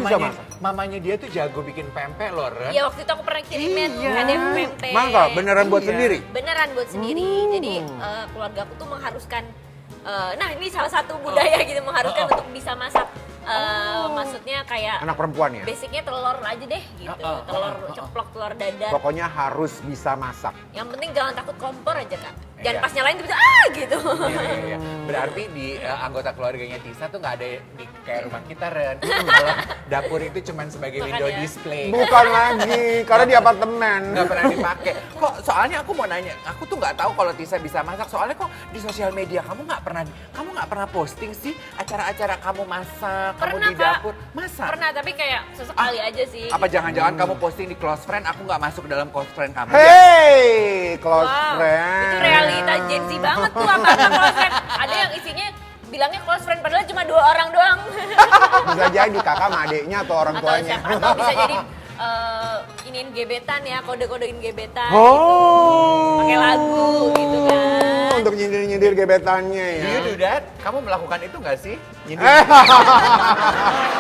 bisa masak? Mamanya dia tuh jago bikin pempek loh, Ren. Ya waktu itu aku pernah kirimin ada pempek. Masa beneran buat sendiri? Beneran buat sendiri. Jadi keluarga aku tuh mengharuskan, nah ini salah satu budaya gitu mengharuskan untuk bisa masak. Maksudnya kayak Anak perempuan ya? basicnya telur aja deh gitu, telur ceplok, telur dadar. Pokoknya harus bisa masak. Yang penting jangan takut kompor aja kak. Jangan Iya. pas nyalain tiba-tiba gitu. Iya. Berarti di anggota keluarganya Tisa tuh nggak ada di kayak rumah kita, Ren. Kalau dapur itu cuman sebagai window Makanya. display. Bukan lagi, karena di apartemen. Nggak pernah dipakai. Kok soalnya aku mau nanya, aku tuh nggak tahu kalau Tisa bisa masak. Soalnya kok di sosial media kamu nggak pernah posting sih acara-acara kamu masak, kamu Pernah, di Kak. dapur. Masa? Pernah tapi kayak sesekali aja sih. Apa jangan-jangan kamu posting di close friend, aku nggak masuk dalam close friend kamu? Hey, close Wow, friend. itu realita Gen Z banget tuh apa-apa close friend. Ada yang isinya bilangnya close friend padahal cuma 2 orang doang. Bisa jadi kakak sama adeknya atau orang Atau tuanya. siapa, atau bisa jadi iniin gebetan ya, kode-kodein gebetan Oh. gitu. Pakai lagu gitu kan. Untuk nyindir-nyindir gebetannya Do ya. you do that? Kamu melakukan itu nggak sih? Nyindir.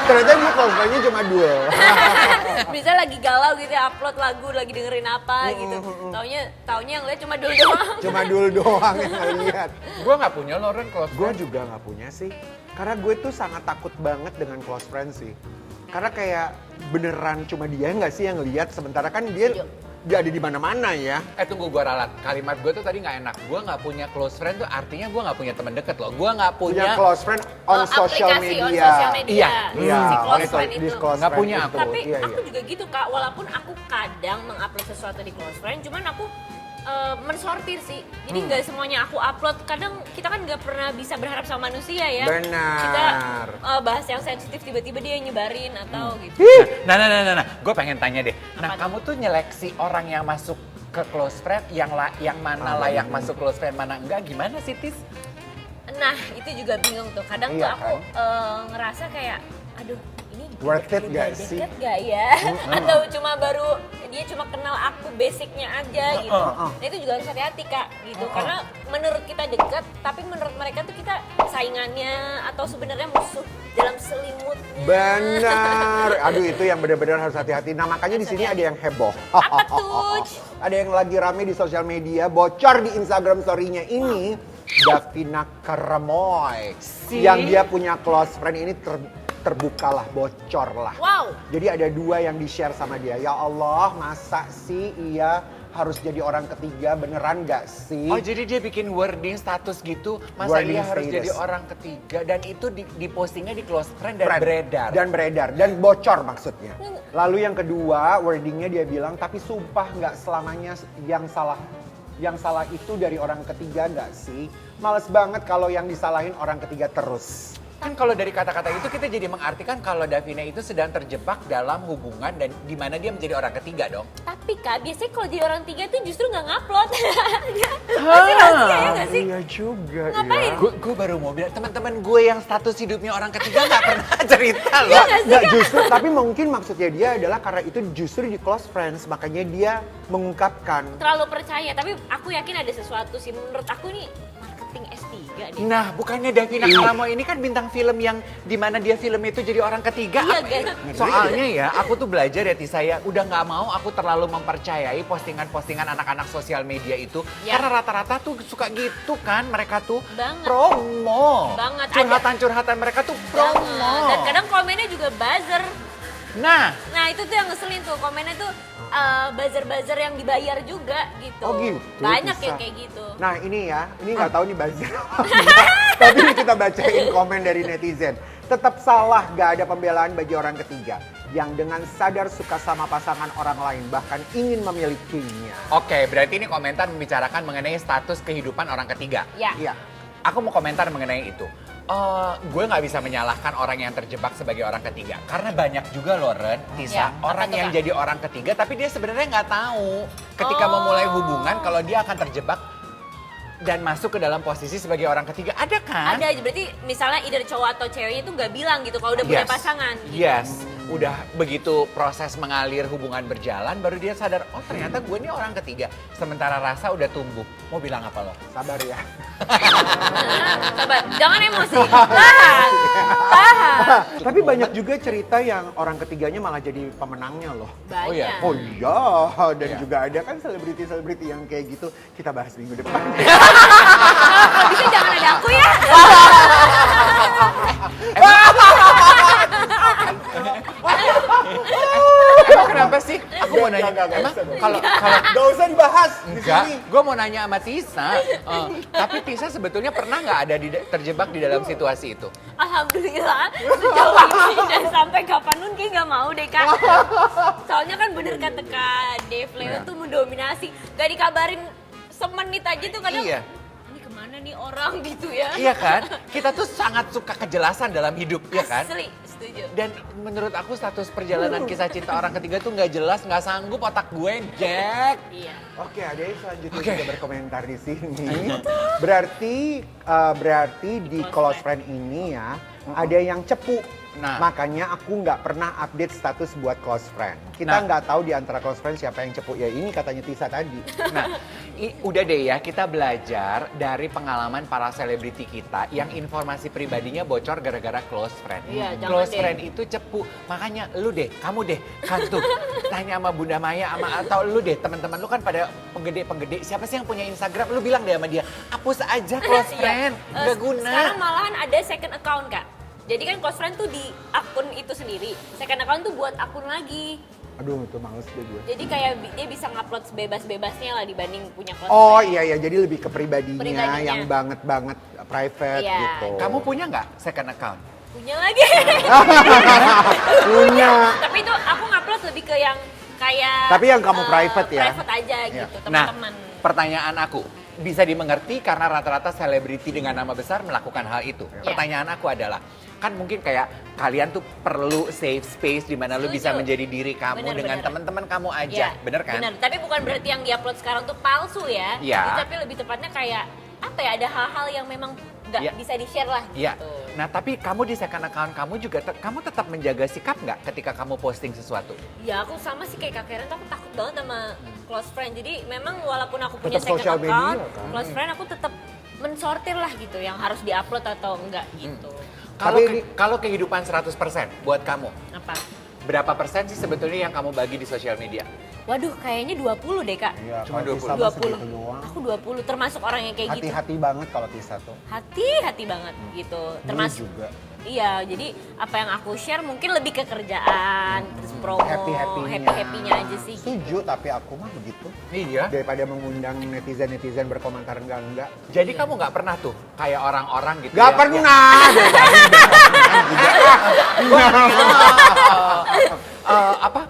Ternyata dia close friend-nya cuma 2. Bisa lagi galau gitu ya, upload lagu, lagi dengerin apa gitu. Taunya yang lihat cuma dulu doang. Cuma dul doang yang ngeliat. Gue nggak punya Lauren close Gue friend. juga nggak punya sih. Karena gue tuh sangat takut banget dengan close friend sih. Karena kayak beneran cuma dia nggak sih yang lihat. Sementara kan dia ada di mana-mana ya. Tunggu gue ralat. Kalimat gue tuh tadi nggak enak. Gue nggak punya close friend tuh artinya gue nggak punya teman deket loh. Gue nggak Punya punya. close friend on social Aplikasi media. on social media. Iya. Iya, Si close on friend di itu. close Nggak friend punya itu. aku. Tapi Iya, aku iya. juga gitu kak, walaupun aku kadang mengupload sesuatu di close friend, cuman aku mensortir sih. Jadi nggak semuanya aku upload. Kadang kita kan nggak pernah bisa berharap sama manusia ya. Benar. Kita bahas yang sensitif tiba-tiba dia nyebarin atau gitu. Nah. Gue pengen tanya deh. Nah, kamu tuh nyeleksi orang yang masuk ke close friend, yang mana layak masuk close friend, mana enggak, gimana sih, Tis? Nah itu juga bingung tuh. Kadang Iya, tuh aku ngerasa kayak, aduh ini Worth it udah gak sih? deket gak ya? Atau cuma dia cuma kenal aku basicnya aja gitu. Nah itu juga harus hati-hati kak gitu. Karena menurut kita deket, tapi menurut mereka tuh kita saingannya atau sebenarnya musuh dalam selimutnya. Benar. Aduh itu yang benar-benar harus hati-hati. Nah makanya di sini ada yang heboh. Apa tuh? Ada yang lagi rame di sosial media, bocor di Instagram story-nya ini. Davina Karamoy. Yang dia punya close friend ini terbukalah, bocor lah. Wow. Jadi ada 2 yang di-share sama dia. Ya Allah, masa sih ia harus jadi orang ketiga, beneran gak sih? Oh, jadi dia bikin wording status gitu, masa Wording dia harus status. jadi orang ketiga, dan itu di postingnya di close friend dan beredar. Dan beredar, dan bocor maksudnya. Lalu yang kedua, wordingnya dia bilang, tapi sumpah nggak selamanya yang salah itu dari orang ketiga nggak sih? Males banget kalau yang disalahin orang ketiga terus. Kan kalau dari kata-kata itu kita jadi mengartikan kalau Davina itu sedang terjebak dalam hubungan dan di mana dia menjadi orang ketiga dong. Tapi kak, biasanya kalau jadi orang tiga tuh justru nggak ngupload. Masih rahasia ya nggak sih? Iya juga Ngapain? ya. Gue baru mau bilang, teman-teman gue yang status hidupnya orang ketiga nggak pernah cerita loh. Iya nggak sih, Nggak Kak? justru, tapi mungkin maksudnya dia adalah karena itu justru di close friends, makanya dia mengungkapkan. Terlalu percaya, tapi aku yakin ada sesuatu sih. Menurut aku nih marketing S3 deh. Nah, bukannya Davina Karamoy ini kan bintang film yang dimana dia film itu jadi orang ketiga. Iya, Apa- kan? Soalnya ya, aku tuh belajar ya Tis, saya udah nggak mau aku terlalu mempercayai postingan-postingan anak-anak sosial media itu. Ya. Karena rata-rata tuh suka gitu kan, mereka tuh Banget. promo. Banget. Curhatan-curhatan mereka tuh promo. Dan kadang komennya juga buzzer. Nah, Nah itu tuh yang ngeselin tuh, komennya tuh buzzer-buzzer yang dibayar juga gitu. Oh gitu, Banyak bisa. yang kayak gitu. Nah ini ya, ini nggak tahu nih buzzer apa enggak, tapi ini kita bacain komen dari netizen. Tetap salah, gak ada pembelaan bagi orang ketiga yang dengan sadar suka sama pasangan orang lain, bahkan ingin memilikinya. oke, berarti ini komentar membicarakan mengenai status kehidupan orang ketiga. Ya. Iya. Aku mau komentar mengenai itu. Gue nggak bisa menyalahkan orang yang terjebak sebagai orang ketiga. Karena banyak juga loh, Ren, Tisa, Ya, orang apa tuh, yang Kak? jadi orang ketiga tapi dia sebenarnya nggak tahu ketika Oh. memulai hubungan kalau dia akan terjebak dan masuk ke dalam posisi sebagai orang ketiga. Ada kan? Ada, berarti misalnya either cowok atau ceweknya itu nggak bilang gitu kalau udah punya Yes. pasangan. Gitu. Yes. Udah begitu proses mengalir hubungan berjalan, baru dia sadar, oh ternyata gue ini orang ketiga. Sementara rasa udah tumbuh. Mau bilang apa lo? Sabar ya. Sabar, jangan emosi. Tahan. Tahan. Tapi banyak juga cerita yang orang ketiganya malah jadi pemenangnya loh. Banyak. Oh iya? Oh iya, dan Iya. juga ada kan selebriti-selebriti yang kayak gitu. Kita bahas minggu depan. Kalau bisa jangan ada aku ya. Emang kenapa sih? Aku mau nanya, Enggak, emang usah dong. kalau Gak usah dibahas di enggak, sini. gue mau nanya sama Tisa. Tapi Tisa sebetulnya pernah nggak ada terjebak di dalam situasi itu? Alhamdulillah sejauh ini dan sampai kapanpun kayak gak mau deh kak. Soalnya kan bener kata Kak Dave Leo Iya. tuh mendominasi. Gak dikabarin semenit aja tuh kadang. Iya. Ini kemana nih orang gitu ya. Iya kan? Kita tuh sangat suka kejelasan dalam hidup, ya kan? Asli, setuju. Dan menurut aku status perjalanan kisah cinta orang ketiga tuh nggak jelas, nggak sanggup otak gue, Jack. Iya. Oke, ada yang selanjutnya Oke. juga berkomentar di sini. Berarti di close friend ini ya ada yang cepu. Nah. Makanya aku nggak pernah update status buat close friend. Kita Nah. nggak tahu di antara close friend siapa yang cepu. Ya ini katanya Tisa tadi. Nah, udah deh ya, kita belajar dari pengalaman para selebriti kita yang informasi pribadinya bocor gara-gara close friend. Iya, jangan Close deh. friend itu cepu. Makanya lu deh, kamu deh, kan tuh tanya sama Bunda Maya atau lu deh, teman-teman lu kan pada penggede-penggede, siapa sih yang punya Instagram? Lu bilang deh sama dia, hapus aja close Iya. friend, gak guna. Sekarang malahan ada second account kak. Jadi kan close friend tuh di akun itu sendiri. Second account tuh buat akun lagi. Aduh, itu males deh gue. Jadi kayak dia bisa ngupload sebebas-bebasnya lah dibanding punya close Oh friend. iya, jadi lebih ke pribadinya, Pribadinya. yang banget private Iya. gitu. Kamu punya nggak second account? Punya lagi. punya? Tapi itu aku ngupload lebih ke yang kayak Tapi yang kamu private ya? Private aja Iya. gitu, Nah, teman-teman. pertanyaan aku, bisa dimengerti karena rata-rata selebriti dengan nama besar melakukan hal itu. Iya. Pertanyaan aku adalah, kan mungkin kayak kalian tuh perlu safe space di mana lu Setuju. bisa menjadi diri kamu Bener, dengan bener. teman-teman kamu aja, Iya, bener kan? Bener, tapi bukan berarti yang diupload sekarang tuh palsu ya. Iya. Tapi lebih tepatnya kayak apa ya, ada hal-hal yang memang nggak Iya. bisa di-share lah Iya. gitu. Nah, tapi kamu di second account kamu juga kamu tetap menjaga sikap nggak ketika kamu posting sesuatu? Ya aku sama sih kayak Kak Karen tuh aku takut banget sama close friend. Jadi memang walaupun aku punya Tetap second social account, media, kan? close friend aku tetap mensortir lah gitu yang harus diupload atau enggak gitu. Kalau Tapi ini- kalau kehidupan 100% buat kamu, Apa? berapa persen sih sebetulnya yang kamu bagi di sosial media? Waduh, kayaknya 20 deh Kak. Iya, Cuma kalau 20. Tisa mah 20. segitu doang. Aku 20 termasuk orang yang kayak gitu. Hati-hati banget kalau Tisa tuh. Hati-hati banget gitu. Gue Termasuk juga. Iya, jadi apa yang aku share mungkin lebih ke kerjaan, terus promo, Happy-happynya. happy-happynya aja sih. Setuju, tapi aku mah begitu. Iya. Daripada mengundang netizen-netizen berkomentar enggak. Jadi kamu nggak pernah tuh kayak orang-orang gitu Gak ya? pernah! Apa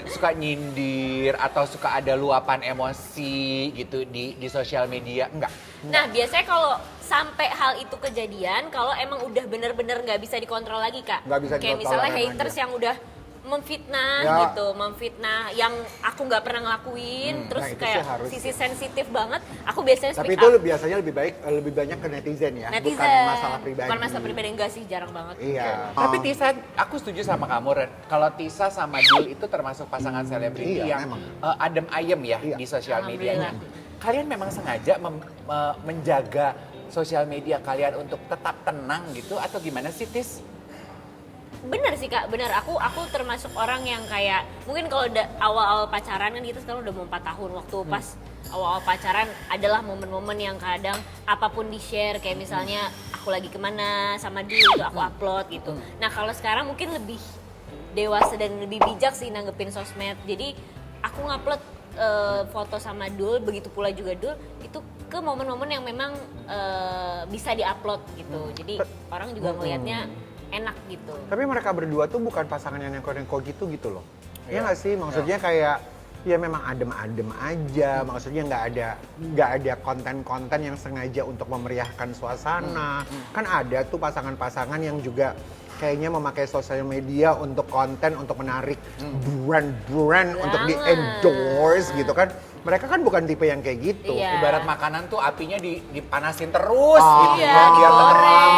suka nyindir atau suka ada luapan emosi gitu di sosial media? Enggak. Nah, biasanya kalau sampai hal itu kejadian, kalau emang udah bener-bener nggak bisa dikontrol lagi Kak. Nggak bisa Kayak dikontrol misalnya lagi. haters yang udah memfitnah Ya. gitu, memfitnah yang aku nggak pernah ngelakuin, terus Nah, itu kayak sih harus sisi sensitif banget, aku biasanya Tapi speak itu up. biasanya lebih banyak ke netizen ya, Netizen, bukan masalah pribadi. Bukan masalah pribadi, enggak sih, jarang banget. Iya. Tapi Oh. Tisa, aku setuju sama kamu Ren. Kalau Tisa sama Dil itu termasuk pasangan selebriti Iya, yang memang. adem ayem ya Iya. di sosial medianya. Alhamdulillah. Kalian memang sengaja menjaga sosial media kalian untuk tetap tenang gitu atau gimana sih Tis? Bener sih Kak, bener. Aku termasuk orang yang kayak, mungkin kalau awal-awal pacaran kan kita sekarang udah mau 4 tahun. Waktu pas awal-awal pacaran adalah momen-momen yang kadang apapun di-share. Kayak misalnya aku lagi kemana sama dia itu aku upload gitu. Nah kalau sekarang mungkin lebih dewasa dan lebih bijak sih nanggepin sosmed. Jadi aku ngupload foto sama Dul, begitu pula juga Dul, itu ke momen-momen yang memang bisa diupload gitu. Jadi orang juga ngelihatnya enak gitu. Tapi mereka berdua tuh bukan pasangan yang neko-neko gitu loh. Iya Iya. nggak sih? Maksudnya kayak ya memang adem-adem aja. Maksudnya nggak ada konten-konten yang sengaja untuk memeriahkan suasana. Kan ada tuh pasangan-pasangan yang juga kayaknya memakai sosial media untuk konten, untuk menarik brand-brand untuk Banget. di-endorse gitu kan. Mereka kan bukan tipe yang kayak gitu. Iya. Ibarat makanan tuh apinya dipanasin terus Ah, gitu. Iya, kan, biar digoreng. terang.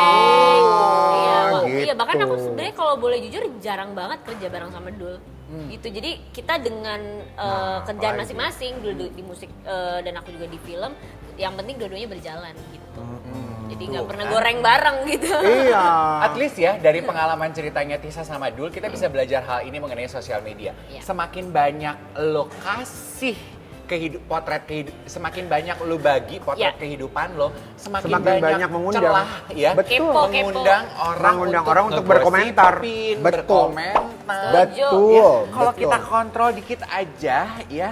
Iya, bahkan aku gitu. sebenarnya kalau boleh jujur jarang banget kerja bareng sama Dul. Gitu. Jadi kita dengan kerjaan apalagi. masing-masing, Dul di musik dan aku juga di film, yang penting dua-duanya berjalan gitu. Jadi nggak Tuh, pernah kan. goreng bareng gitu. Iya. At least ya dari pengalaman ceritanya Tisa sama Dul kita bisa belajar hal ini mengenai sosial media. Iya. Semakin banyak lo kasih semakin banyak lo bagi potret Iya. kehidupan lo, semakin Semakin banyak mengundang. celah ya. Betul. Kepo. Mengundang orang untuk berkomentar. ngegosipin, Betul. berkomentar. Betul. Ya, kalau betul. kita kontrol dikit aja ya,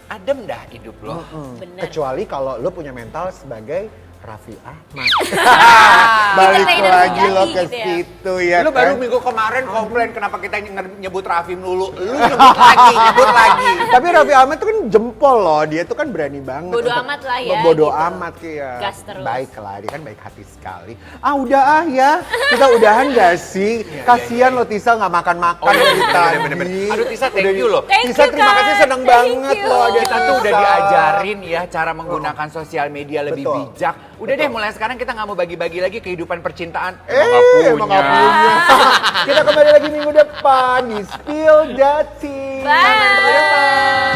adem dah hidup lo. Bener. Kecuali kalau lo punya mental sebagai Raffi Ahmad. Kita Balik trainer lagi lo sejati ke gitu ya. situ ya Lu baru kan. minggu kemarin komplain kenapa kita nyebut Raffi dulu. Lu nyebut lagi. Tapi Raffi Ahmad tuh kan jempol loh, dia tuh kan berani banget. Bodo untuk- amat lah ya, Bodo gitu. amat ya. Gas terus. Baik lah, dia kan baik hati sekali. Ah udah ah ya, kita udahan gak sih? Kasian lo Tisa nggak makan-makan Oh, iya, dari tadi. bener-bener. Aduh, Tisa, thank you loh. Thank Tisa you, terima Kak. kasih, seneng Thank banget you. loh. Kita tuh udah diajarin ya cara menggunakan sosial media lebih Betul. bijak. Udah deh mulai sekarang kita nggak mau bagi-bagi lagi kehidupan percintaan. Emang nggak punya. Kita kembali lagi minggu depan di Spill the Tea. Bye. Sampai jumpa.